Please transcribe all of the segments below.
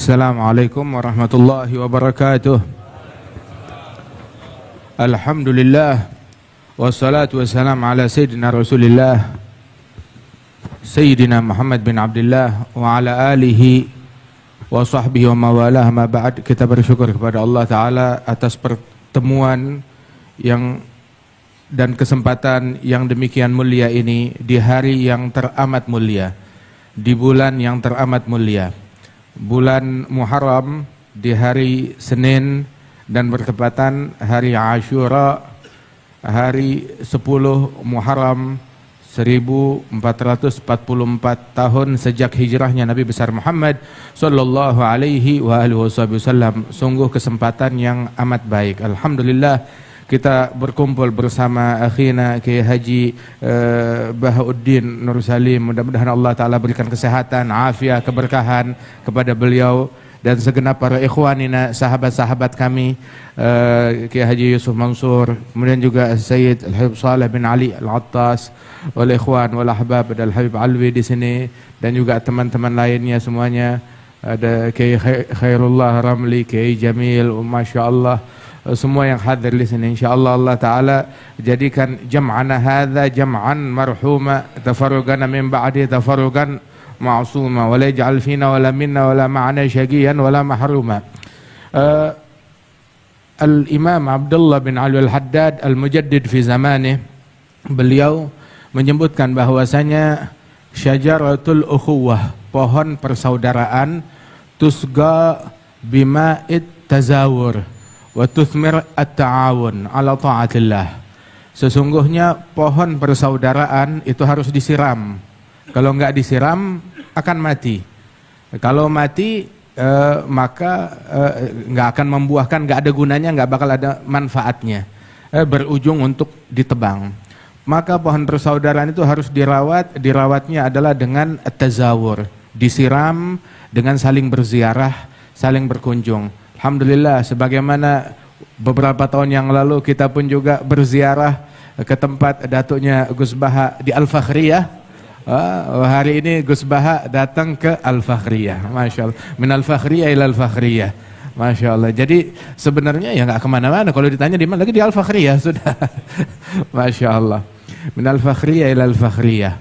Assalamualaikum warahmatullahi wabarakatuh. Alhamdulillah wassalatu wassalamu ala sayyidina Rasulillah Sayyidina Muhammad bin Abdullah wa ala alihi wa sahbihi wa mawalah. Ma ba'd, kita bersyukur kepada Allah Ta'ala atas pertemuan yang dan kesempatan yang demikian mulia ini di hari yang teramat mulia, di bulan yang teramat mulia, bulan Muharram, di hari Senin dan bertepatan hari Ashura, hari 10 Muharram 1444 tahun sejak hijrahnya Nabi besar Muhammad sallallahu alaihi wa alihi wasallam. Sungguh kesempatan yang amat baik. Alhamdulillah kita berkumpul bersama akhina Kiai Haji Bahauddin Nur Salim. Mudah-mudahan Allah Ta'ala berikan kesehatan, afiat, keberkahan kepada beliau dan segenap para ikhwanina, sahabat-sahabat kami, Kiai Haji Yusuf Mansur, kemudian juga Sayyid Al-Habib Saleh bin Ali Al-Attas, wal ikhwan wal ahbab, ada Al-Habib Alwi di sini dan juga teman-teman lainnya semuanya. Ada Kiai Khairullah Ramli, Kiai Jamil, Masya Allah, semua yang hadir di sini. Insyaallah Allah Ta'ala jadikan jam'ana hadza jam'an marhuma, tafarrugana min ba'di tafarrugan ma'suma, wa la yaj'al fina wa la minna wa la ma'ana syaqiyan wa la mahruma. Al-Imam Abdullah bin Ali Al-Haddad Al-Mujaddid fi zamanih, beliau menyebutkan bahwasanya syajaratul ukhuwah, pohon persaudaraan, tusga bima'id tazawur wa tuthmir at-ta'awun ala ta'atillah. Sesungguhnya pohon persaudaraan itu harus disiram. Kalau enggak disiram akan mati. Kalau mati maka enggak akan membuahkan, enggak ada gunanya, enggak bakal ada manfaatnya. Berujung untuk ditebang. Maka pohon persaudaraan itu harus dirawat. Dirawatnya adalah dengan at-tazawur, disiram dengan saling berziarah, saling berkunjung. Alhamdulillah, sebagaimana beberapa tahun yang lalu kita pun juga berziarah ke tempat datuknya Gus Baha di Al-Fakhriyah. Hari ini Gus Baha datang ke Al-Fakhriyah, Masya Allah, min Al-Fakhriyah ila Al-Fakhriyah, Masya Allah. Jadi sebenarnya ya nggak kemana-mana, kalau ditanya di mana lagi, di Al-Fakhriyah sudah. Masya Allah, min Al-Fakhriyah ila Al-Fakhriyah.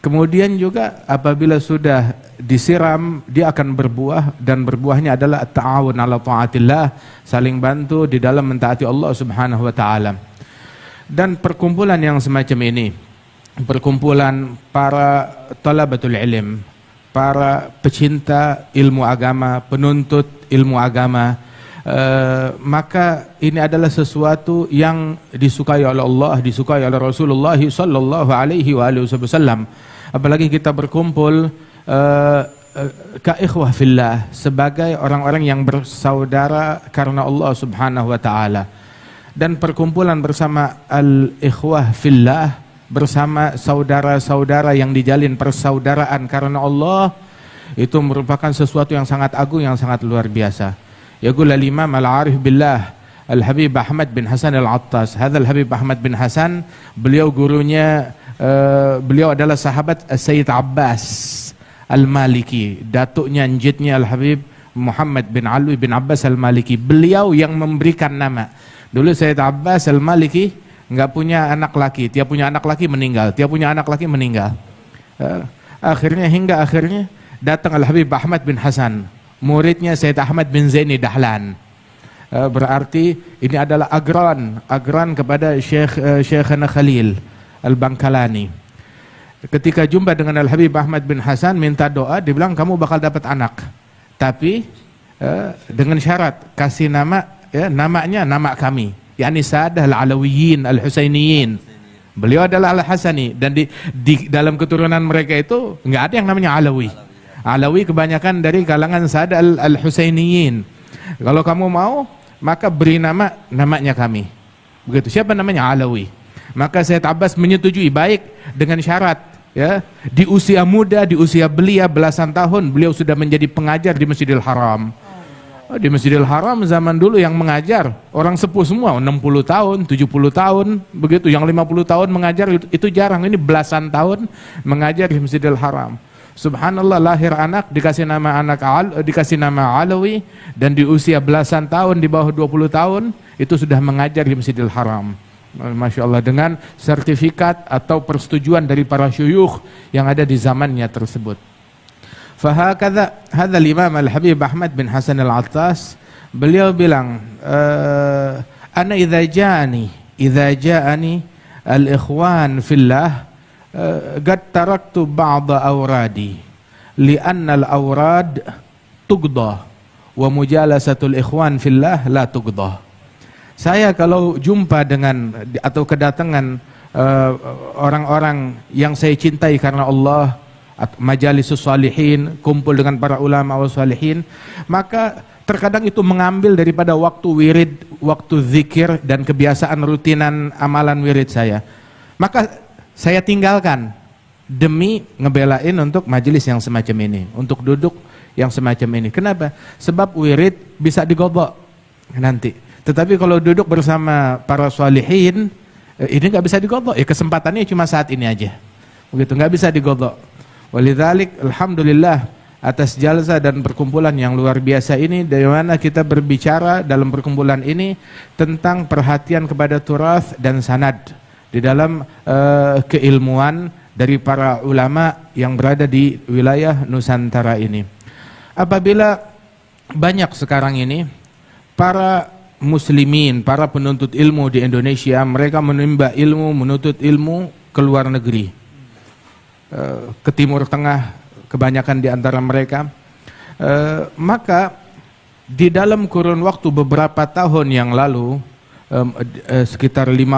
Kemudian juga apabila sudah disiram, dia akan berbuah, dan berbuahnya adalah at-ta'awun ala ta'atillah, saling bantu di dalam mentaati Allah Subhanahu wa taala. Dan perkumpulan yang semacam ini, perkumpulan para talabatul ilm, para pecinta ilmu agama, penuntut ilmu agama, maka ini adalah sesuatu yang disukai oleh Allah, disukai oleh Rasulullah sallallahu alaihi wasallam. Apalagi kita berkumpul ka ikhwah fillah, sebagai orang-orang yang bersaudara karena Allah Subhanahu wa taala. Dan perkumpulan bersama al-ikhwah fillah, bersama saudara-saudara yang dijalin persaudaraan karena Allah, itu merupakan sesuatu yang sangat agung, yang sangat luar biasa. Yaqul al-Imam al-Arif billah Al-Habib Ahmad bin Hasan Al-Attas. Hadza Al-Habib Ahmad bin Hasan, beliau gurunya, beliau adalah sahabat Sayyid Abbas Al-Maliki, datuknya njitnya Al-Habib Muhammad bin Alwi bin Abbas Al-Maliki. Beliau yang memberikan nama. Dulu Sayyid Abbas Al-Maliki enggak punya anak laki, tiap punya anak laki meninggal, tiap punya anak laki meninggal. Hingga akhirnya datang Al-Habib Ahmad bin Hasan, muridnya Sayyid Ahmad bin Zaini Dahlan. Berarti ini adalah agran kepada Syekhana Khalil Al-Bangkalani. Ketika jumpa dengan Al-Habib Ahmad bin Hasan, minta doa, dibilang kamu bakal dapat anak, tapi dengan syarat kasih nama, ya, namanya nama kami, yakni Sadah Al-Alawiyin Al-Husainiyin. Beliau adalah Al-Hasani, dan di dalam keturunan mereka itu enggak ada yang namanya Alawi. Alawi kebanyakan dari kalangan Sadah Al-Husainiyin. Kalau kamu mau, maka beri namanya kami. Begitu. Siapa namanya? Alawi. Maka Sayyid Abbas menyetujui, baik, dengan syarat, ya, di usia muda, di usia belia belasan tahun, beliau sudah menjadi pengajar di Masjidil Haram. Di Masjidil Haram zaman dulu yang mengajar orang sepuh semua, 60 tahun, 70 tahun, begitu. Yang 50 tahun mengajar itu jarang. Ini belasan tahun mengajar di Masjidil Haram. Subhanallah, lahir anak dikasih nama dikasih nama Alawi, dan di usia belasan tahun, di bawah 20 tahun itu sudah mengajar di Masjidil Haram. Masya Allah, dengan sertifikat atau persetujuan dari para syuyukh yang ada di zamannya tersebut. Fahakadha hadha al-Imam Al-Habib Ahmad bin Hasan Al-Attas, beliau bilang, ana idza ja'ani al-ikhwan fillah qad taraktu ba'd awradi li'anna al-awrad tuqda wa mujalasatul ikhwan fillah la tuqda. Saya kalau jumpa dengan atau kedatangan orang-orang yang saya cintai karena Allah, majalisus salihin, kumpul dengan para ulama wa salihin, maka terkadang itu mengambil daripada waktu wirid, waktu zikir dan kebiasaan rutinan amalan wirid saya. Maka saya tinggalkan demi ngebelain untuk majelis yang semacam ini, untuk duduk yang semacam ini. Kenapa? Sebab wirid bisa digodok nanti. Tetapi kalau duduk bersama para salihin, ini nggak bisa digodok. Ya kesempatannya cuma saat ini aja. Begitu, nggak bisa digodok. Walidzalik, alhamdulillah atas jalsa dan perkumpulan yang luar biasa ini, dari mana kita berbicara dalam perkumpulan ini tentang perhatian kepada turath dan sanad di dalam keilmuan dari para ulama yang berada di wilayah Nusantara ini. Apabila banyak sekarang ini para muslimin, para penuntut ilmu di Indonesia, mereka menimba ilmu, menuntut ilmu ke luar negeri, ke Timur Tengah, kebanyakan di antara mereka. Maka di dalam kurun waktu beberapa tahun yang lalu, sekitar 50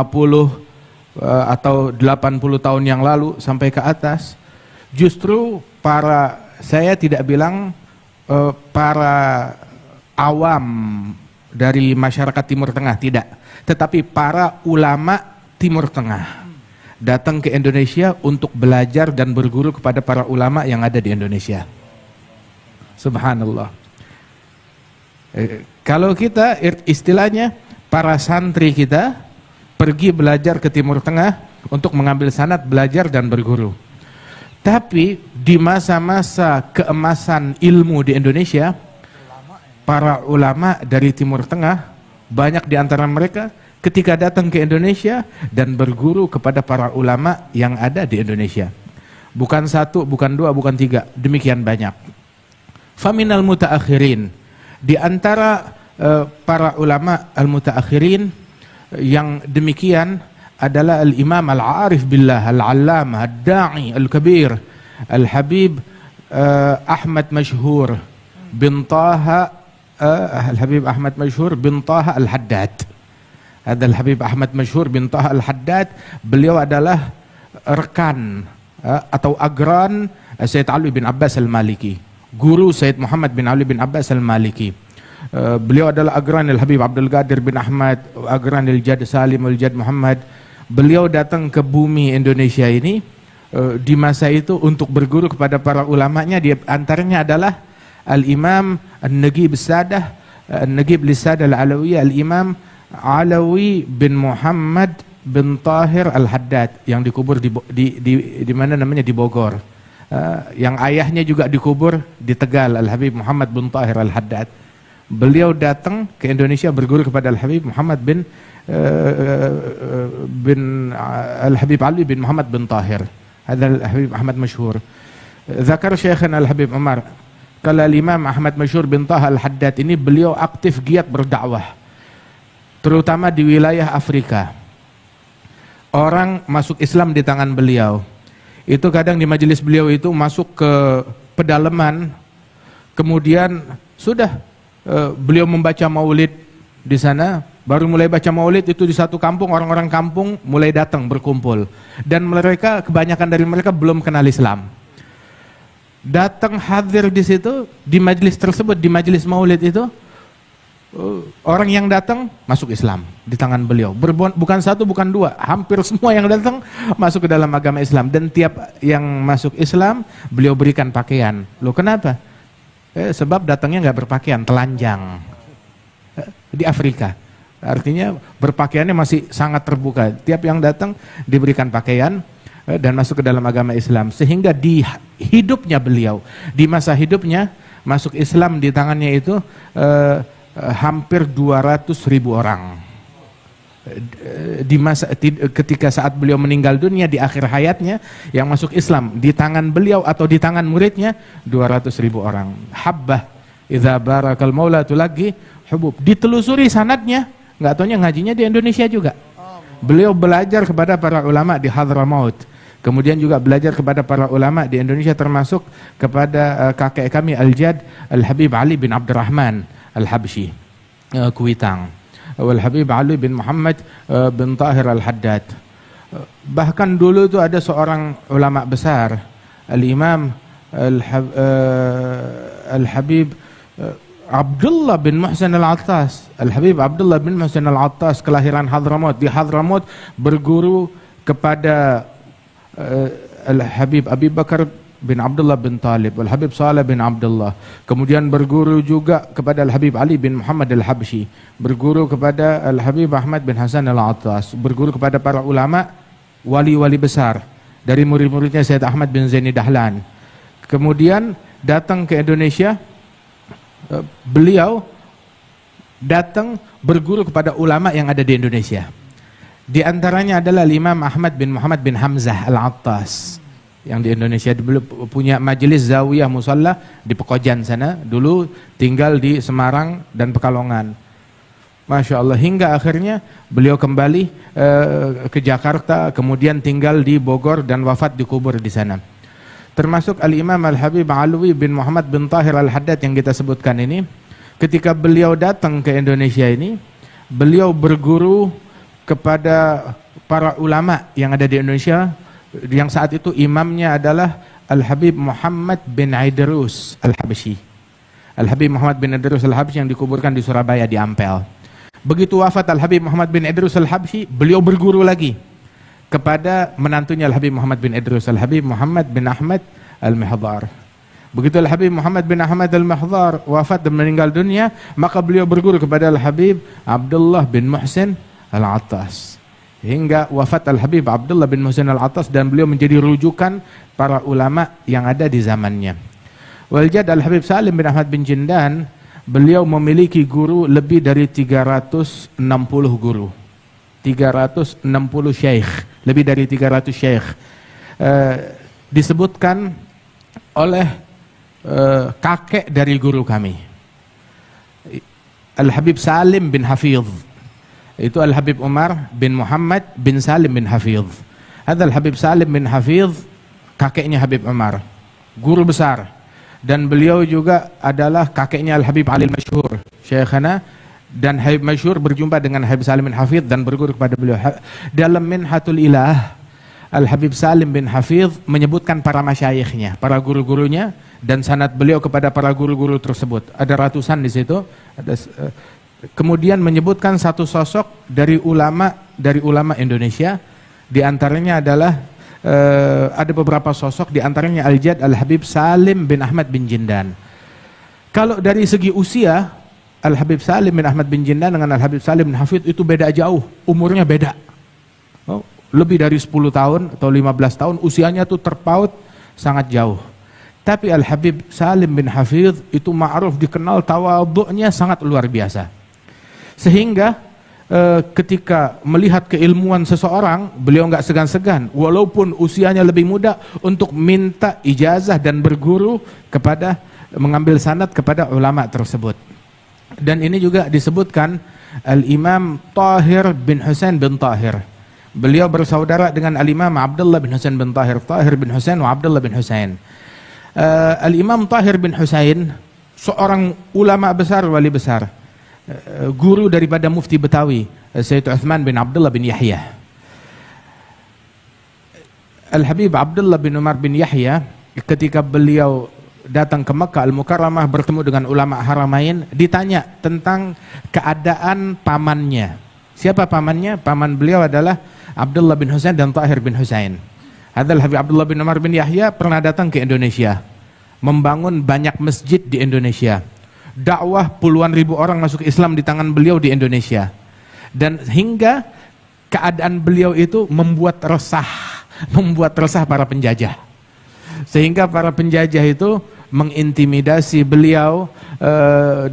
atau 80 tahun yang lalu sampai ke atas, justru saya tidak bilang para awam dari masyarakat Timur Tengah, tidak, tetapi para ulama Timur Tengah datang ke Indonesia untuk belajar dan berguru kepada para ulama yang ada di Indonesia. Subhanallah. Kalau kita istilahnya, para santri kita pergi belajar ke Timur Tengah untuk mengambil sanad, belajar dan berguru. Tapi di masa-masa keemasan ilmu di Indonesia, para ulama dari Timur Tengah, banyak di antara mereka ketika datang ke Indonesia dan berguru kepada para ulama yang ada di Indonesia. Bukan satu, bukan dua, bukan tiga, demikian banyak. Faminal mutaakhirin, di antara para ulama al-mutaakhirin yang demikian adalah al-Imam al-Arif billah, al-Allamah, ad-Da'i, al-Kabir, al-Habib Ahmad Mashhur bin Taha Al-Habib Ahmad Mashhur bin Taha Al-Haddad. Al-Habib Ahmad Mashhur bin Taha Al-Haddad, beliau adalah rekan atau agran Sayyid Ali bin Abbas Al-Maliki, guru Sayyid Muhammad bin Ali bin Abbas Al-Maliki. Beliau adalah agran Al-Habib Abdul Qadir bin Ahmad, agran Al-Jad Salim Al-Jad Muhammad. Beliau datang ke bumi Indonesia ini di masa itu untuk berguru kepada para ulamanya. Di antaranya adalah Al-Imam An-Nagib Sadah, An-Nagib Lisadah Al-Alawiyah, Al-Imam Alawi bin Muhammad bin Tahir Al-Haddad, yang dikubur di mana namanya, di Bogor. Yang ayahnya juga dikubur di Tegal, Al-Habib Muhammad bin Tahir Al-Haddad. Beliau datang ke Indonesia berguru kepada Al-Habib Muhammad bin Al-Habib Ali bin Muhammad bin Tahir. Hadha Al-Habib Ahmad Mashhur. Zakar Syekhana Al-Habib Umar, kalau Imam Ahmad Mashhur bin Taha Al-Haddad ini, beliau aktif giat berdakwah, terutama di wilayah Afrika. Orang masuk Islam di tangan beliau. Itu kadang di majelis beliau itu masuk ke pedalaman, kemudian sudah beliau membaca maulid di sana. Baru mulai baca maulid itu di satu kampung, orang-orang kampung mulai datang berkumpul, dan mereka, kebanyakan dari mereka belum kenal Islam. Datang hadir di situ, di majelis tersebut, di majelis maulid itu, orang yang datang masuk Islam di tangan beliau. Bukan satu, bukan dua, hampir semua yang datang masuk ke dalam agama Islam. Dan tiap yang masuk Islam beliau berikan pakaian. Loh, kenapa? Sebab datangnya nggak berpakaian, telanjang di Afrika. Artinya berpakaiannya masih sangat terbuka. Tiap yang datang diberikan pakaian. dan masuk ke dalam agama Islam. Sehingga di hidupnya beliau, di masa hidupnya, masuk Islam di tangannya itu hampir 200.000 orang. Di masa ketika saat beliau meninggal dunia di akhir hayatnya, yang masuk Islam di tangan beliau atau di tangan muridnya 200.000 orang. Habbah idza barakal maula tulaqi hubub. Ditelusuri sanadnya, nggak taunya ngajinya di Indonesia juga. Beliau belajar kepada para ulama di Hadramaut. Kemudian juga belajar kepada para ulama di Indonesia, termasuk kepada kakek kami Al-Jad Al-Habib Ali bin Abdurrahman Al-Habsyi Kuitang, Al-Habib Ali bin Muhammad bin Tahir Al-Haddad. Bahkan dulu itu ada seorang ulama besar, Al-Imam Al-Habib Abdullah bin Muhsin Al-Attas. Al-Habib Abdullah bin Muhsin Al-Attas kelahiran Hadramaut. Di Hadramaut berguru kepada Al-Habib Abi Bakar bin Abdullah bin Talib, Al-Habib Saleh bin Abdullah. Kemudian berguru juga kepada Al-Habib Ali bin Muhammad Al-Habsyi, berguru kepada Al-Habib Ahmad bin Hasan Al-Attas, berguru kepada para ulama, wali-wali besar dari murid-muridnya Syed Ahmad bin Zaini Dahlan. Kemudian datang ke Indonesia, beliau datang berguru kepada ulama yang ada di Indonesia. Di antaranya adalah Imam Ahmad bin Muhammad bin Hamzah Al-Attas, yang di Indonesia dulu punya majelis zawiyah musalla di Pekojan sana, dulu tinggal di Semarang dan Pekalongan. Masya Allah, hingga akhirnya beliau kembali ke Jakarta, kemudian tinggal di Bogor dan wafat dikubur di sana. Termasuk Al-Imam Al-Habib Alwi bin Muhammad bin Tahir Al-Haddad yang kita sebutkan ini, ketika beliau datang ke Indonesia ini, beliau berguru kepada para ulama yang ada di Indonesia, yang saat itu imamnya adalah Al-Habib Muhammad bin Idrus Al-Habsyi. Al-Habib Muhammad bin Idrus Al-Habsyi yang dikuburkan di Surabaya di Ampel. Begitu wafat Al-Habib Muhammad bin Idrus Al-Habsyi, beliau berguru lagi kepada menantunya Al-Habib Muhammad bin Idrus, Al-Habib Muhammad bin Ahmad Al-Mihdhar. Begitu Al-Habib Muhammad bin Ahmad Al-Mihdhar wafat dan meninggal dunia, maka beliau berguru kepada Al-Habib Abdullah bin Muhsin Al-Attas, hingga wafat Al-Habib Abdullah bin Muhsin Al-Attas, dan beliau menjadi rujukan para ulama yang ada di zamannya. Waljad Al-Habib Salim bin Ahmad bin Jindan, beliau memiliki guru lebih dari 360 guru, 360 syekh, lebih dari 300 syekh. Disebutkan oleh kakek dari guru kami, Al-Habib Salim bin Hafidh, itu Al-Habib Umar bin Muhammad bin Salim bin Hafidh. Ada Al-Habib Salim bin Hafidh, kakeknya Habib Umar, guru besar. Dan beliau juga adalah kakeknya Al-Habib Ali Masyhur, Syekhana. Dan Habib Masyhur berjumpa dengan Habib Salim bin Hafidh dan berguru kepada beliau. Dalam Minhatul Ilah, Al-Habib Salim bin Hafidh menyebutkan para masyayikhnya, para guru-gurunya, dan sanad beliau kepada para guru-guru tersebut. Ada ratusan di situ. Kemudian menyebutkan satu sosok dari ulama Indonesia, di antaranya adalah ada beberapa sosok, di antaranya Al-Jad Al-Habib Salim bin Ahmad bin Jindan. Kalau dari segi usia, Al-Habib Salim bin Ahmad bin Jindan dengan Al-Habib Salim bin Hafidh itu beda jauh, umurnya beda. Lebih dari 10 tahun atau 15 tahun, usianya itu terpaut sangat jauh. Tapi Al-Habib Salim bin Hafidh itu ma'ruf, dikenal tawadhu'nya sangat luar biasa. Sehingga ketika melihat keilmuan seseorang, beliau nggak segan-segan, walaupun usianya lebih muda, untuk minta ijazah dan berguru kepada, mengambil sanad kepada ulama tersebut. Dan ini juga disebutkan Al-Imam Tahir bin Husain bin Tahir. Beliau bersaudara dengan Al-Imam Abdullah bin Husain bin Tahir. Tahir bin Husain wa Abdullah bin Husain. Al-Imam Tahir bin Husain seorang ulama besar, wali besar, guru daripada mufti Betawi Sayyid Uthman bin Abdullah bin Yahya. Al-Habib Abdullah bin Umar bin Yahya, ketika beliau datang ke Makkah Al-Mukarramah bertemu dengan ulama Haramain, ditanya tentang keadaan pamannya. Siapa pamannya? Paman beliau adalah Abdullah bin Husain dan Tahir bin Husain. Al-Habib Abdullah bin Umar bin Yahya pernah datang ke Indonesia, membangun banyak masjid di Indonesia. Dakwah puluhan ribu orang masuk Islam di tangan beliau di Indonesia. Dan hingga keadaan beliau itu membuat resah membuat resah para penjajah. Sehingga para penjajah itu mengintimidasi beliau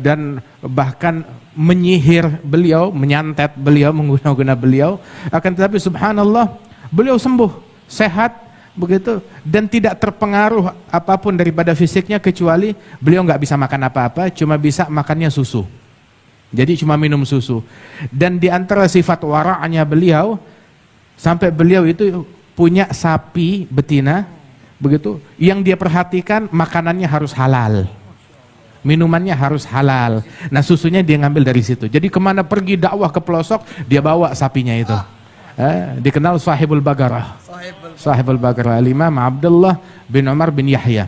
dan bahkan menyihir beliau, menyantet beliau, mengguna-guna beliau. Akan tetapi subhanallah, beliau sembuh, sehat begitu, dan tidak terpengaruh apapun daripada fisiknya, kecuali beliau nggak bisa makan apa-apa, cuma bisa makannya susu. Jadi cuma minum susu. Dan di antara sifat wara'nya beliau, sampai beliau itu punya sapi betina begitu, yang dia perhatikan makanannya harus halal, minumannya harus halal. Nah, susunya dia ngambil dari situ. Jadi kemana pergi dakwah ke pelosok, dia bawa sapinya itu. Dikenal sahibul bagarah. Sahibul bagarah, Al-Imam Abdullah bin Umar bin Yahya.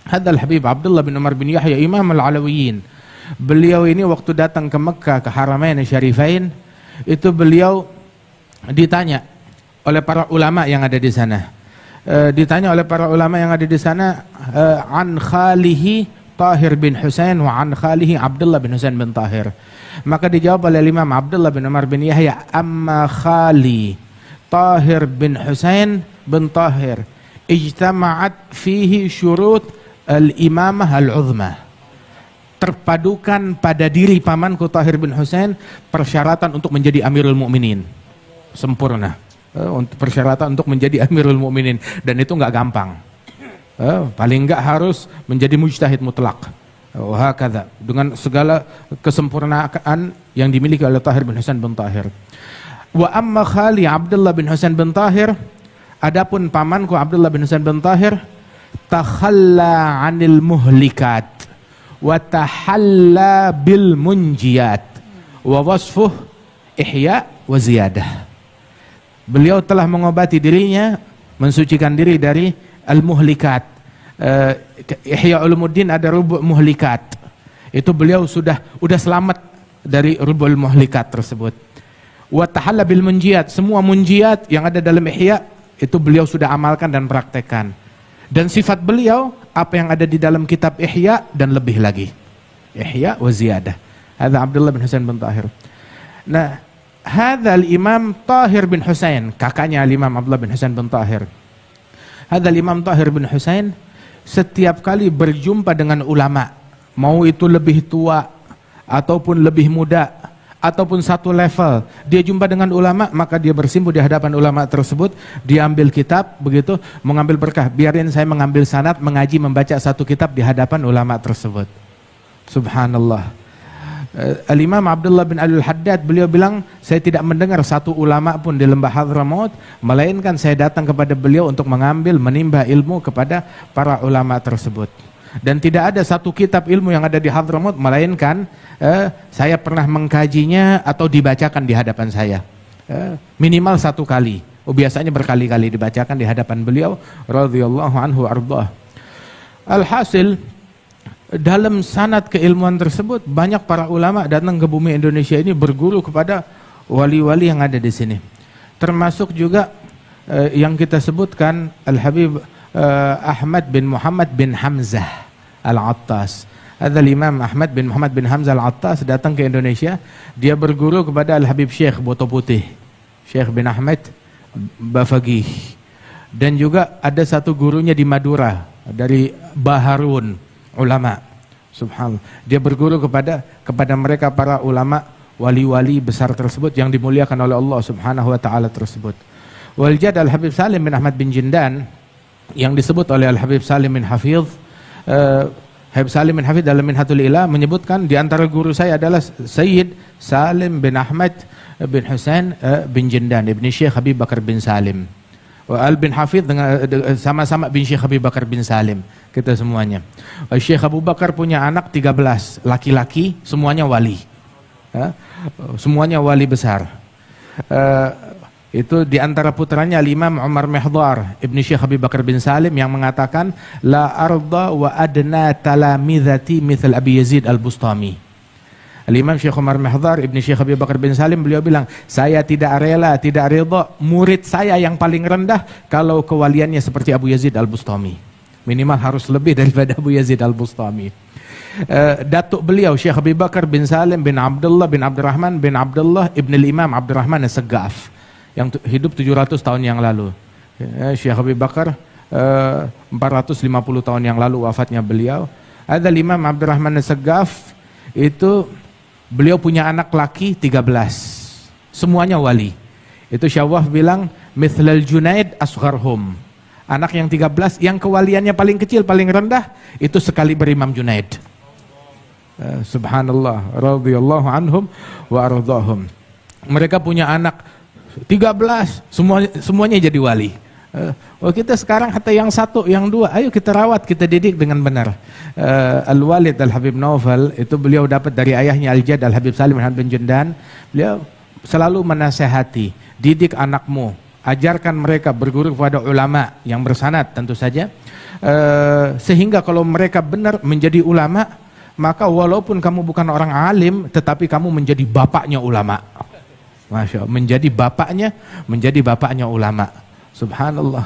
Hadal Habib Abdullah bin Umar bin Yahya, Imam Al-Alawiyin. Beliau ini waktu datang ke Mekah, ke Haramain Syarifain, itu beliau ditanya oleh para ulama yang ada di sana. Ditanya oleh para ulama yang ada di sana, an khalihi Tahir bin Husain wa an khalihi Abdullah bin Husain bin Tahir. Maka dijawab oleh Imam Abdullah bin Umar bin Yahya, amma khali Tahir bin Husain bin Tahir ijtama'at fihi syurut al-imamah al-uzma. Terpadukan pada diri pamanku Tahir bin Husain persyaratan untuk menjadi Amirul Mukminin. Sempurna. Untuk persyaratan untuk menjadi Amirul Mukminin, dan itu nggak gampang. Paling nggak harus menjadi mujtahid mutlak. Wahakadha, dengan segala kesempurnaan yang dimiliki oleh Tahir bin Husain bin Tahir. Wa amma khali Abdullah bin Husain bin Tahir, adapun pamanku Abdullah bin Husain bin Tahir, takhalla 'anil muhlikat wa tahalla bil munjiyat wa wasfuh ihya wa ziyadah. Beliau telah mengobati dirinya, mensucikan diri dari al-muhlikat. Ihya Ulumuddin ada rubu' muhlikat. Itu beliau sudah selamat dari rubu'ul muhlikat tersebut. Wa tahalla bil munjiyat, semua munjiyat yang ada dalam Ihya itu beliau sudah amalkan dan praktekkan. Dan sifat beliau apa yang ada di dalam kitab Ihya dan lebih lagi. Ihya wa ziyadah. Hadza Abdullah bin Husain bin Tahir. Nah, hadza al-Imam Tahir bin Husain, kakaknya al-Imam Abdullah bin Husain bin Tahir. Hadza al-Imam Tahir bin Husain setiap kali berjumpa dengan ulama, mau itu lebih tua ataupun lebih muda ataupun satu level, dia jumpa dengan ulama, maka dia bersimpuh di hadapan ulama tersebut, dia ambil kitab begitu, mengambil berkah, biarin saya mengambil sanad, mengaji, membaca satu kitab di hadapan ulama tersebut. Subhanallah. Al-Imam Abdullah bin Al-Haddad beliau bilang, saya tidak mendengar satu ulama pun di lembah Hadramaut, melainkan saya datang kepada beliau untuk mengambil, menimba ilmu kepada para ulama tersebut. Dan tidak ada satu kitab ilmu yang ada di Hadramaut, melainkan saya pernah mengkajinya atau dibacakan di hadapan saya. Minimal satu kali, biasanya berkali-kali dibacakan di hadapan beliau radhiyallahu anhu ardah. Alhasil, dalam sanad keilmuan tersebut banyak para ulama datang ke bumi Indonesia ini berguru kepada wali-wali yang ada di sini. Termasuk juga yang kita sebutkan Al-Habib Ahmad bin Muhammad bin Hamzah Al-Attas. Adzal Imam Ahmad bin Muhammad bin Hamzah Al-Attas datang ke Indonesia, dia berguru kepada Al-Habib Syekh Boto Putih, Syekh bin Ahmad Bafagih. Dan juga ada satu gurunya di Madura dari Baharun ulama. Subhanallah. Dia berguru kepada mereka para ulama wali-wali besar tersebut yang dimuliakan oleh Allah Subhanahu wa taala tersebut. Wal jad Al-Habib Salim bin Ahmad bin Jindan yang disebut oleh Al-Habib Salim bin Hafidh, Habib Salim bin Hafidh dalam Minhatul Ilah menyebutkan di antara guru saya adalah Sayyid Salim bin Ahmad bin Husain bin Jindan ibni Syekh Habib Bakar bin Salim. Al bin Hafidh dengan sama-sama bin Syekh Habib Bakar bin Salim, kita semuanya. Syekh Abu Bakar punya anak 13 laki-laki, semuanya wali. Semuanya wali besar. Itu di antara putranya Imam Umar Mihdhar ibni Syekh Habib Bakar bin Salim yang mengatakan la arda wa adna talamizati mithal Abi Yazid Al-Bustami. Al-Imam Syekh Umar Mihdhar ibni Syekh Habib Bakar bin Salim beliau bilang, saya tidak rela, tidak ridha murid saya yang paling rendah kalau kewaliannya seperti Abu Yazid Al-Bustami. Minimal harus lebih daripada Abu Yazid Al-Bustami. Datuk beliau Syekh Habib Bakar bin Salim bin Abdullah bin Abdurrahman bin Abdullah ibn al-Imam Abdurrahman As-Saggaf yang hidup 700 tahun yang lalu. Syekh Abi Bakar 450 tahun yang lalu wafatnya beliau. Ada Imam Abdurrahman As-Saggaf, itu beliau punya anak laki 13, semuanya wali. Itu Syawaf bilang mithlal Junaid asgharhum, anak yang 13 yang kewaliannya paling kecil, paling rendah, itu sekali berimam Junaid. Subhanallah, radhiyallahu anhum wa ardhahum. Mereka punya anak 13, semuanya jadi wali. Kita sekarang hatta yang satu, yang dua, ayo kita rawat, kita didik dengan benar. Al-Walid Al-Habib Naufal, itu beliau dapat dari ayahnya Al-Jad Al-Habib Salim bin Jundan. Beliau selalu menasehati, didik anakmu, ajarkan mereka berguru kepada ulama yang bersanad tentu saja, sehingga kalau mereka benar menjadi ulama, maka walaupun kamu bukan orang alim, tetapi kamu menjadi bapaknya ulama. Masya Allah, menjadi bapaknya ulama. Subhanallah,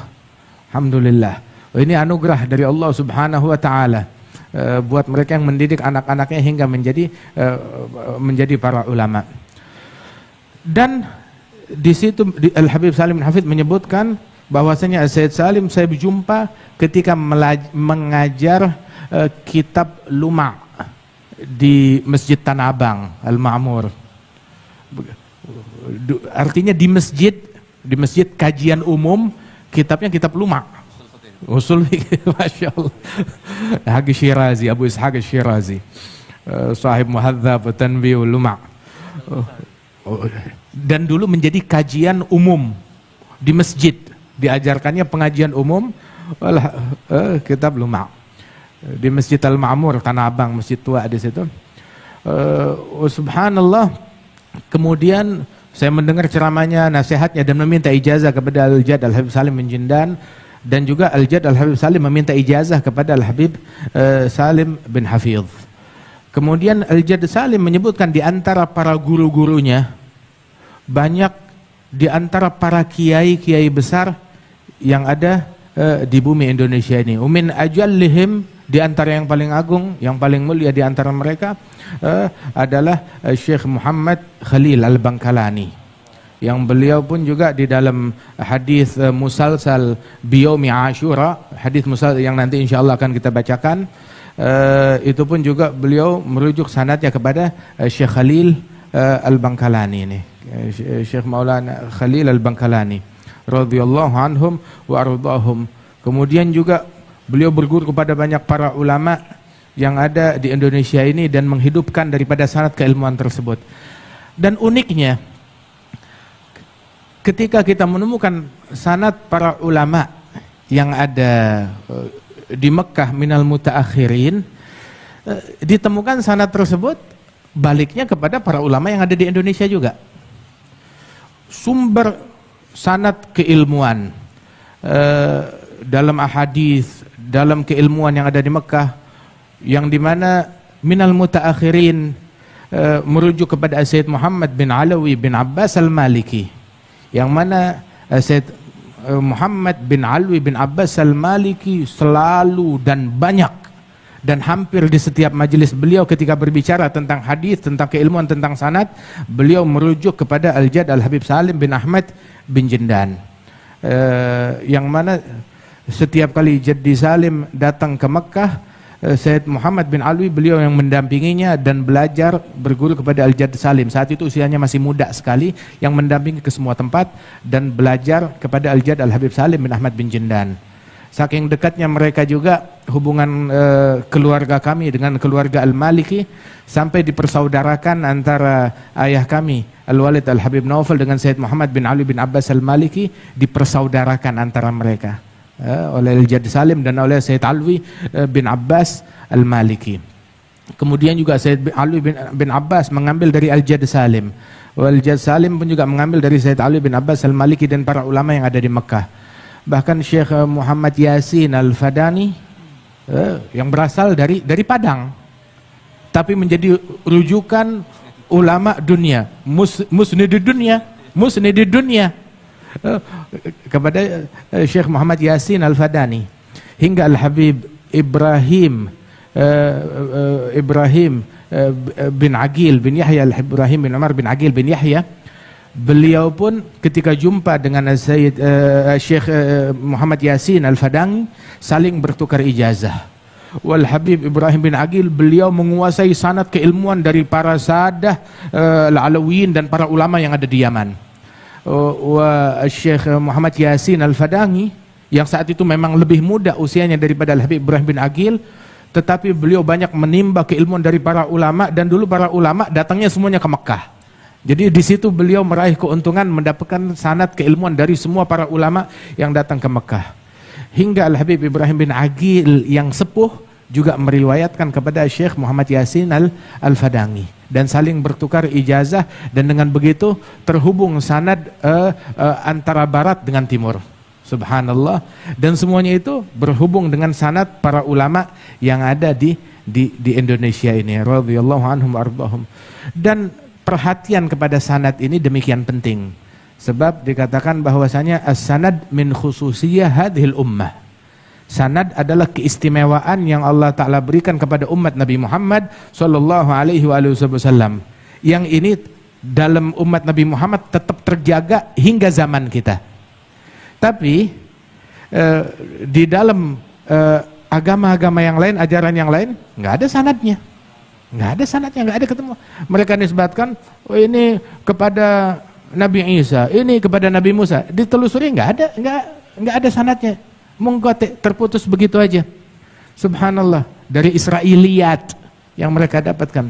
alhamdulillah. Ini anugerah dari Allah Subhanahu wa taala buat mereka yang mendidik anak-anaknya hingga menjadi para ulama. Dan di situ Al-Habib Salim bin Hafidh menyebutkan bahwasanya Sayyid Salim saya berjumpa ketika mengajar kitab Luma' di Masjid Tanah Abang Al-Ma'mur. Artinya di masjid kajian umum, kitabnya kitab Luma'. Usul Masya Allah. Haqi Syirazi, Abu Ishaq Syirazi, sahib Muhadzab Tanbih Luma'. Dan dulu menjadi kajian umum di masjid, diajarkannya pengajian umum kitab Luma' di Masjid Al-Ma'mur Tanah Abang, masjid tua di situ. Subhanallah. Kemudian saya mendengar ceramahnya, nasihatnya, dan meminta ijazah kepada Al-Jad Al-Habib Salim bin Jundan, dan juga Al-Jad Al-Habib Salim meminta ijazah kepada Al-Habib Salim bin Hafidh. Kemudian Al-Jad Salim menyebutkan di antara para guru-gurunya, banyak di antara para kiai-kiai besar yang ada di bumi Indonesia ini. Umin ajallihim, di antara yang paling agung, yang paling mulia di antara mereka adalah Syekh Muhammad Khalil Al-Bangkalani, yang beliau pun juga di dalam hadis musalsal biyaumi Ashura, hadis musal yang nanti insyaallah akan kita bacakan, itu pun juga beliau merujuk sanadnya kepada Syekh Khalil Al-Bangkalani ini, Syekh Maulana Khalil Al-Bangkalani radhiyallahu anhum wa ardhahum. Kemudian juga beliau berguru kepada banyak para ulama yang ada di Indonesia ini dan menghidupkan daripada sanad keilmuan tersebut. Dan uniknya, ketika kita menemukan sanad para ulama yang ada di Mekah minal mutaakhirin, ditemukan sanad tersebut baliknya kepada para ulama yang ada di Indonesia juga. Sumber sanad keilmuan dalam ahadits, dalam keilmuan yang ada di Mekah, yang dimana minal mutaakhirin merujuk kepada Sayyid Muhammad bin Alawi bin Abbas Al-Maliki, yang mana Sayyid Muhammad bin Alawi bin Abbas Al-Maliki selalu dan banyak dan hampir di setiap majelis beliau ketika berbicara tentang hadis, tentang keilmuan, tentang sanad, beliau merujuk kepada Al-Jad Al-Habib Salim bin Ahmad bin Jindan, yang mana setiap kali Jaddi Salim datang ke Mekah, Sayyid Muhammad bin Alwi beliau yang mendampinginya dan belajar berguru kepada Al-Jad Salim. Saat itu usianya masih muda sekali, yang mendampingi ke semua tempat dan belajar kepada Al-Jad Al-Habib Salim bin Ahmad bin Jindan. Saking dekatnya mereka juga hubungan keluarga kami dengan keluarga Al-Maliki, sampai dipersaudarakan antara ayah kami Al-Walid Al-Habib Naufal dengan Sayyid Muhammad bin Ali bin Abbas Al-Maliki, dipersaudarakan antara mereka oleh Al-Jad Salim dan oleh Sayyid Alwi bin Abbas Al-Maliki. Kemudian juga Sayyid Alwi bin Abbas mengambil dari Al-Jad Salim. Al-Jad Salim pun juga mengambil dari Sayyid Alwi bin Abbas Al-Maliki dan para ulama yang ada di Mekah. Bahkan Syekh Muhammad Yasin Al-Fadani yang berasal dari Padang, tapi menjadi rujukan ulama dunia, musnidid dunia kepada Syekh Muhammad Yasin Al-Fadani, hingga Al-Habib Ibrahim bin Aqil bin Yahya, Al-Ibrahim bin Umar bin Aqil bin Yahya, beliau pun ketika jumpa dengan Syekh Muhammad Yasin Al-Fadangi saling bertukar ijazah. Wal Habib Ibrahim bin Aqil, beliau menguasai sanad keilmuan dari para sadah Al-Alawiyin dan para ulama yang ada di Yaman. Wa Syekh Muhammad Yasin Al-Fadangi yang saat itu memang lebih muda usianya daripada Al Habib Ibrahim bin Aqil, tetapi beliau banyak menimba keilmuan dari para ulama, dan dulu para ulama datangnya semuanya ke Mekah. Jadi di situ beliau meraih keuntungan mendapatkan sanad keilmuan dari semua para ulama yang datang ke Mekah. Hingga Al Habib Ibrahim bin Aqil yang sepuh juga meriwayatkan kepada Syekh Muhammad Yasin Al-Fadangi, dan saling bertukar ijazah, dan dengan begitu terhubung sanad antara barat dengan timur. Subhanallah. Dan semuanya itu berhubung dengan sanad para ulama yang ada di Indonesia ini, radhiyallahu anhum ardhahum. Dan perhatian kepada sanad ini demikian penting, sebab dikatakan bahwasanya as-sanad min khususiyah hadhil ummah. Sanad adalah keistimewaan yang Allah Ta'ala berikan kepada umat Nabi Muhammad sallallahu alaihi wasallam, yang ini dalam umat Nabi Muhammad tetap terjaga hingga zaman kita. Tapi di dalam agama-agama yang lain, ajaran yang lain, nggak ada sanadnya. Nggak ada sanadnya, nggak ada ketemu. Mereka nisbatkan, oh ini kepada Nabi Isa, ini kepada Nabi Musa. Ditelusuri nggak ada sanadnya. Monggo terputus begitu aja. Subhanallah, dari Israiliyat yang mereka dapatkan.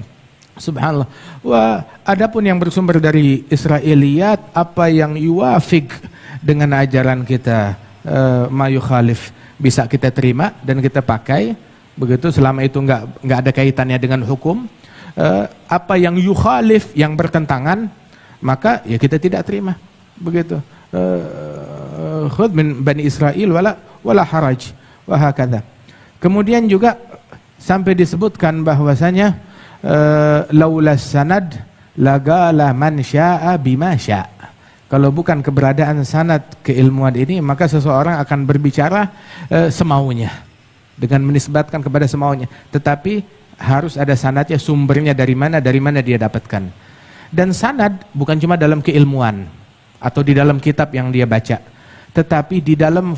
Subhanallah. Wah, adapun yang bersumber dari Israiliyat, apa yang yuwafik dengan ajaran kita, ma yukhalif, bisa kita terima dan kita pakai. Begitu, selama itu nggak ada kaitannya dengan hukum. Apa yang yukhalif, yang bertentangan, maka ya kita tidak terima. Begitu. Khudh min Bani Israel wala haraj wa hakadha. Kemudian juga sampai disebutkan bahwasanya laulas sanad lagala man syaa bima syaa. Kalau bukan keberadaan sanad keilmuan ini, maka seseorang akan berbicara semaunya, dengan menisbatkan kepada semaunya. Tetapi harus ada sanadnya, sumbernya dari mana dia dapatkan. Dan sanad bukan cuma dalam keilmuan atau di dalam kitab yang dia baca, tetapi di dalam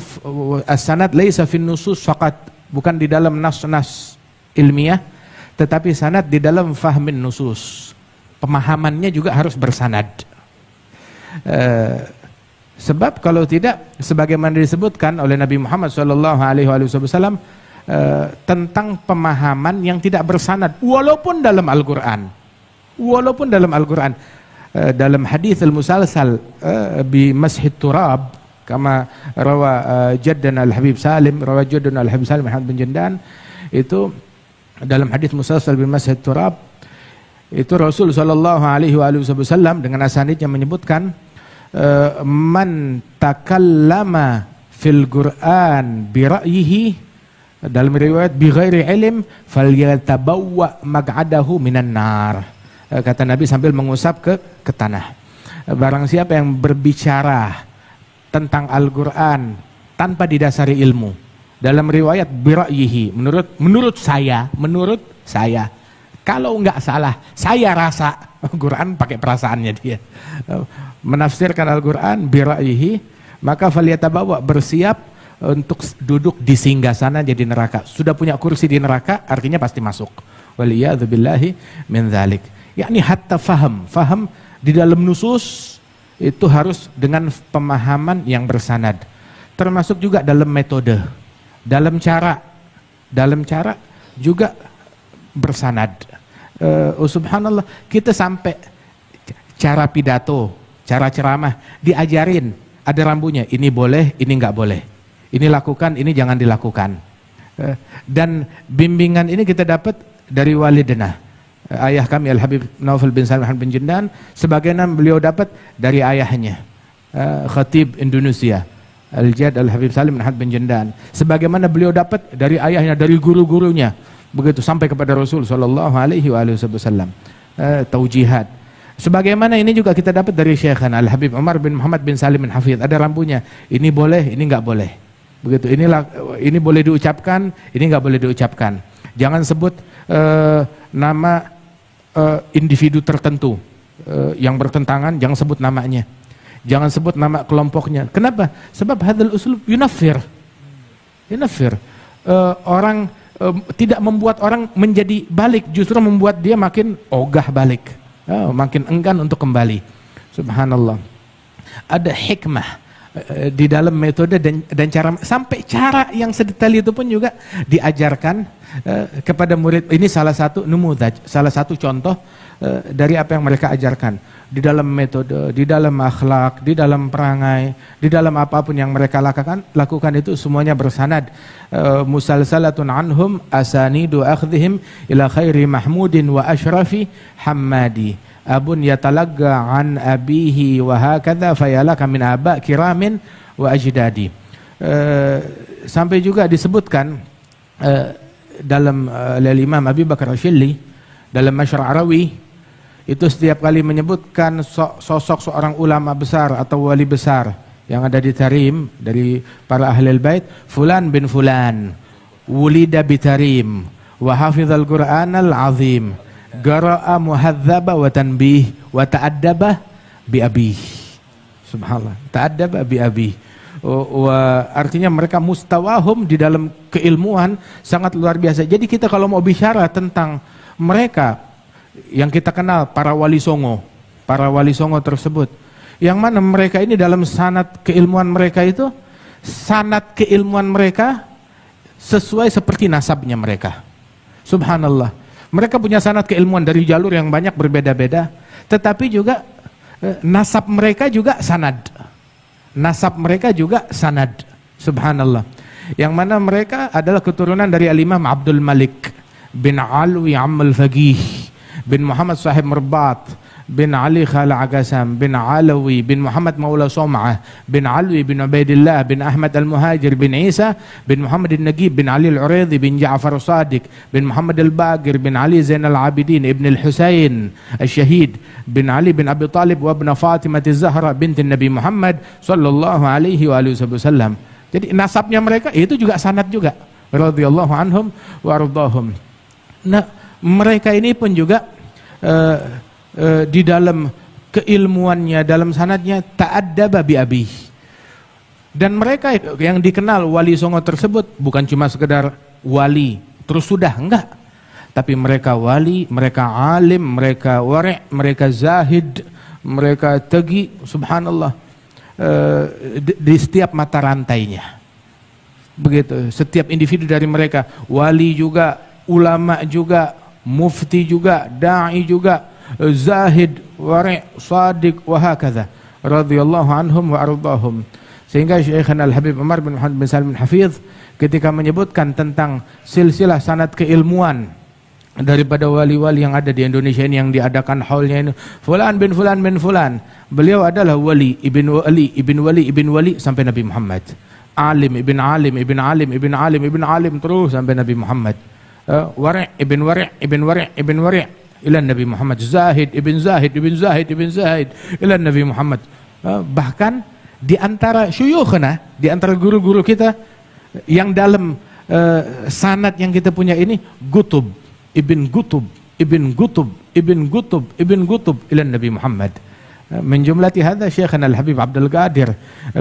as-sanad laisa fin nusus faqat, bukan di dalam nas-nas ilmiah, tetapi sanad di dalam fahmin nusus. Pemahamannya juga harus bersanad. Sebab kalau tidak, sebagaimana disebutkan oleh Nabi Muhammad SAW tentang pemahaman yang tidak bersanad, walaupun dalam Al-Quran. Dalam hadis al-musalsal bi mashit turab, kama rawa jaddana al-Habib Salim, Muhammad bin Jindan, itu dalam hadis musalsal bi mashit turab, itu Rasul sallallahu alaihi wasallam dengan asanidnya menyebutkan, man takallama fil Qur'an bi ra'yihi, dalam riwayat bi ghairi ilm falyatabawwa maq'adahu minan nar. Kata Nabi sambil mengusap ke tanah. Barang siapa yang berbicara tentang Al-Quran tanpa didasari ilmu, dalam riwayat bira'yihi, menurut saya, kalau nggak salah, saya rasa, Al-Quran pakai perasaannya dia, menafsirkan Al-Quran bira'yihi, maka faliyatabawa, bersiap untuk duduk di singgasana jadi neraka. Sudah punya kursi di neraka, artinya pasti masuk. Waliyadzubillahi min dzalik. Yakni hatta faham di dalam nusus itu harus dengan pemahaman yang bersanad. Termasuk juga dalam metode, dalam cara juga bersanad. Subhanallah, kita sampai cara pidato, cara ceramah diajarin, ada rambunya, ini boleh, ini nggak boleh, ini lakukan, ini jangan dilakukan. Dan bimbingan ini kita dapat dari walidna, ayah kami Al-Habib Naufal bin Salim bin Jindan, sebagaimana beliau dapat dari ayahnya, Khatib Indonesia, Al-Jad Al-Habib Salim bin Jindan, sebagaimana beliau dapat dari ayahnya, dari guru-gurunya, begitu sampai kepada Rasul sallallahu alaihi wasallam. Taujihat. Sebagaimana ini juga kita dapat dari Syekhana Al-Habib Umar bin Muhammad bin Salim bin Hafidh, ada rambunya, ini boleh, ini nggak boleh. Begitu, ini boleh diucapkan, ini nggak boleh diucapkan. Jangan sebut nama individu tertentu. yang bertentangan, jangan sebut namanya. Jangan sebut nama kelompoknya. Kenapa? Sebab hadzal uslub yunaffir. Orang tidak membuat orang menjadi balik, justru membuat dia makin ogah balik, makin enggan untuk kembali. Subhanallah. Ada hikmah di dalam metode dan cara, sampai cara yang sedetail itu pun juga diajarkan kepada murid. Ini salah satu numudaj, salah satu contoh dari apa yang mereka ajarkan di dalam metode, di dalam akhlak, di dalam perangai, di dalam apapun yang mereka lakukan itu semuanya bersanad. Musalsalatun anhum asanidu akhdhihim ila khairi mahmudin wa ashrafi hammadi. Abun yatalagga an abihi wa hakadha fayalaka min aba kiramin wa ajdadi. Sampai juga disebutkan dalam Imam Abi Bakar Asyilli dalam Masyar' Arawi, itu setiap kali menyebutkan sosok seorang ulama besar atau wali besar yang ada di Tarim dari para ahlul bait, fulan bin fulan wulida bi Tarim wa hafizal Qur'anal azim qara'a muhadzaba wa tanbih wa ta'addaba bi abih. Subhanallah, ta'addaba bi abih. Artinya mereka mustawahum di dalam keilmuan sangat luar biasa. Jadi kita kalau mau bicara tentang mereka yang kita kenal, para wali songo tersebut, yang mana mereka ini dalam sanad keilmuan mereka itu, sanad keilmuan mereka sesuai seperti nasabnya mereka. Subhanallah, mereka punya sanad keilmuan dari jalur yang banyak berbeda-beda, tetapi juga nasab mereka juga sanad. Subhanallah, yang mana mereka adalah keturunan dari Al-Imam Abdul Malik bin Alwi Ammal Faqih bin Muhammad Sahib Merbat bin Ali Khala Agasam bin Alawi bin Muhammad Maula Som'ah bin Alwi bin Ubaidillah bin Ahmad Al-Muhajir bin Isa bin Muhammad Al-Nagib bin Ali Al-Uridhi bin Ja'far Sadiq bin Muhammad Al-Bagir bin Ali Zainal Abidin ibn Al-Husayn Al-Syahid bin Ali bin Abi Talib wa ibn Fatimah Az-Zahra binti Nabi Muhammad sallallahu alaihi wasallam. Jadi nasabnya mereka itu juga sanad juga, radhiyallahu anhum wa ardahum. Nah, mereka ini pun juga di dalam keilmuannya, dalam sanadnya ta'addaba bi abi. Dan mereka yang dikenal wali songo tersebut bukan cuma sekedar wali terus sudah, enggak. Tapi mereka wali, mereka alim, mereka wari', mereka zahid, mereka tegi, subhanallah, di setiap mata rantainya. Begitu, setiap individu dari mereka, wali juga, ulama juga, mufti juga, da'i juga, zahid, wari', sadiq, wa hakadha, radhiyallahu anhum wa ardahum. Sehingga Syekhana Al-Habib Umar bin Muhammad bin Salim Hafidh ketika menyebutkan tentang silsilah sanad keilmuan daripada wali-wali yang ada di Indonesia ini, yang diadakan haulnya ini, fulan bin fulan bin fulan, beliau adalah wali ibn wali ibn wali ibn wali sampai Nabi Muhammad, alim ibn alim ibn alim ibn alim ibn alim terus sampai Nabi Muhammad, wari' ibn wari' ibn wari' ibn wari' ila Nabi Muhammad, zahid ibn zahid ibn zahid ibn zahid ila Nabi Muhammad. Bahkan di antara syuyukhna, di antara guru-guru kita yang dalam sanad yang kita punya ini, Gutub ibn Gutub ibn Gutub ibn Gutub ibn Gutub ila Nabi Muhammad. Min jumlati hadza Syekhana Al-Habib Abdul Qadir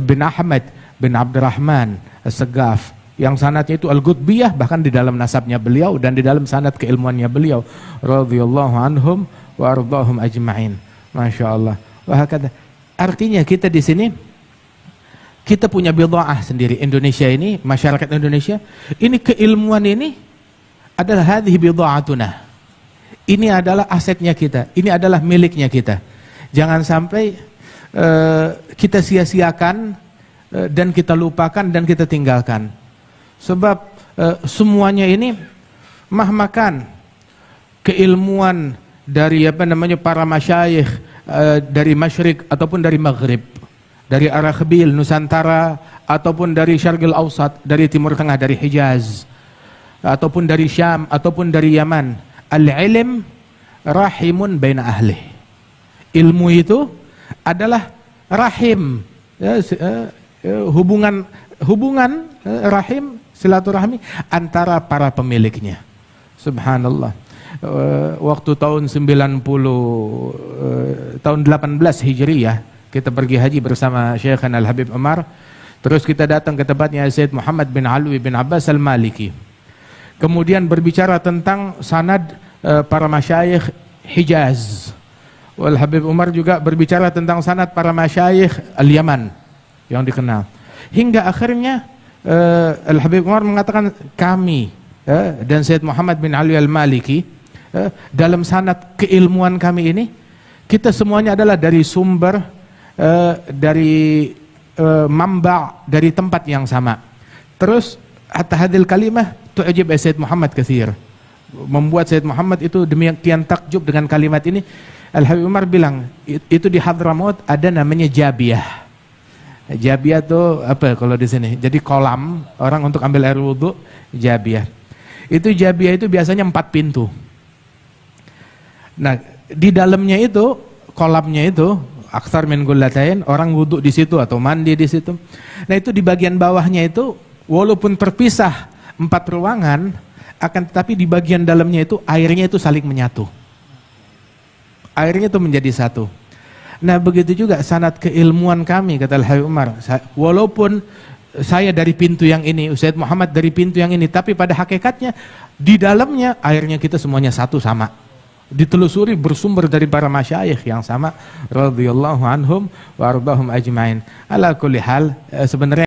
bin Ahmad bin Abdurrahman As-Saggaf, yang sanadnya itu Al-Qutbiyah, bahkan di dalam nasabnya beliau dan di dalam sanad keilmuannya beliau, radhiyallahu anhum wa ardahum ajma'in. Masyaallah. Wa hakadha. Artinya kita di sini kita punya bid'ah sendiri. Indonesia ini, masyarakat Indonesia ini, keilmuan ini adalah hadhihi bid'atuna. Ini adalah asetnya kita, ini adalah miliknya kita. Jangan sampai kita sia-siakan dan kita lupakan dan kita tinggalkan. Sebab semuanya ini mahmakan keilmuan dari para masyayikh dari Masyrik ataupun dari Maghrib, dari Arabil, Nusantara, ataupun dari Syarqil Awsat, dari Timur Tengah, dari Hijaz, ataupun dari Syam, ataupun dari Yaman. Al-ilm rahimun baina ahli. Ilmu itu adalah rahim, hubungan rahim, silaturahmi antara para pemiliknya. Subhanallah. waktu tahun 18 Hijriyah kita pergi haji bersama Syekhana Al-Habib Umar. Terus kita datang ke tempatnya Sayyid Muhammad bin Alwi bin Abbas Al-Maliki. Kemudian berbicara tentang sanad para masyayikh Hijaz. Al-Habib Umar juga berbicara tentang sanad para masyayikh Al-Yaman yang dikenal. Hingga akhirnya Al-Habib Umar mengatakan kami dan Sayyid Muhammad bin Alwi Al-Maliki dalam sanad keilmuan kami ini kita semuanya adalah dari sumber dari mamba dari tempat yang sama. Terus hatta hadil kalimah tu'jib Sayyid Muhammad katsir. Membuat Sayyid Muhammad itu demikian takjub dengan kalimat ini. Al-Habib Umar bilang itu di Hadramaut ada namanya Jabiyah. Jabiyah itu apa kalau di sini? Jadi kolam orang untuk ambil air wudu, Jabiyah. Itu Jabiyah itu biasanya 4 pintu. Nah, di dalamnya itu, kolamnya itu, aksar min gullatain, orang wudhu di situ atau mandi di situ. Nah, itu di bagian bawahnya itu, walaupun terpisah 4 ruangan, akan tetapi di bagian dalamnya itu, airnya itu saling menyatu. Airnya itu menjadi satu. Nah, begitu juga sanad keilmuan kami, kata Al-Habib Umar. Walaupun saya dari pintu yang ini, Sayyid Muhammad dari pintu yang ini, tapi pada hakikatnya, di dalamnya, airnya kita semuanya satu sama. Ditelusuri bersumber dari para masyayikh yang sama radhiyallahu anhum wa ardahum ajmain. Ala kulli hal sebenarnya